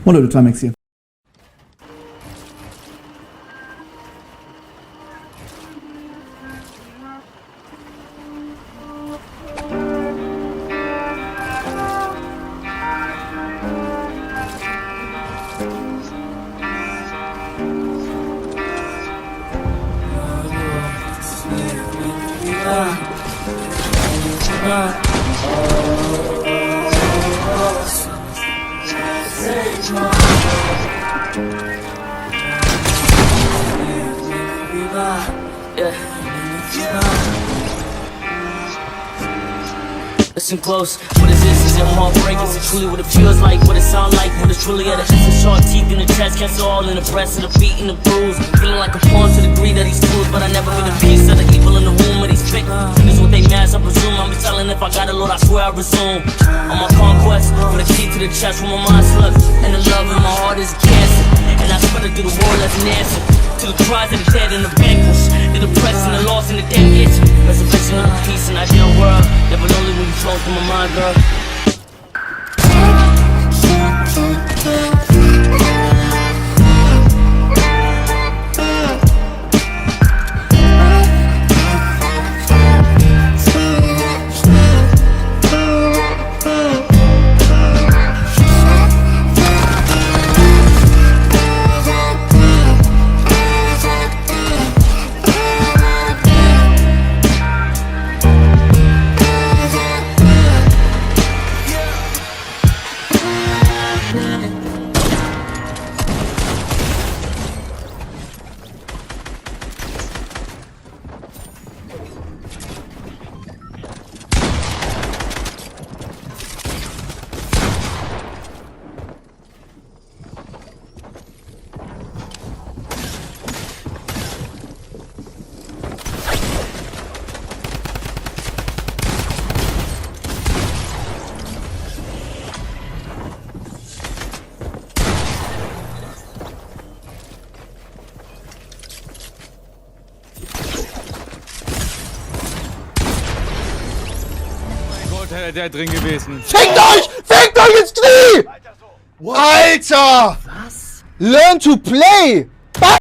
Mola lütfen Maxi. Listen close, what is this? Is it heartbreak? Is it truly what it feels like? What it sound like? What it's truly at? It's sharp teeth in the chest, cancer all in the breast, and the beat and the bruise. Feeling like a pawn to the greed of these tools, but I never been a piece of the evil in the womb of these trick. This what they mask, I presume. I'm telling if I got a load, I swear I resume. On my conquest, for the key to the chest, where my mind slips, and the love in my heart is cancer. And I spread it through the world as an answer to the cries of the dead and the vanquished, the depressed and the lost and the dead itch. Resurrection of the peace and ideal world. Never lonely when you flow through my mind, girl. Der drin gewesen. Fickt euch! Fickt euch ins Knie! Alter! Was? Learn to play!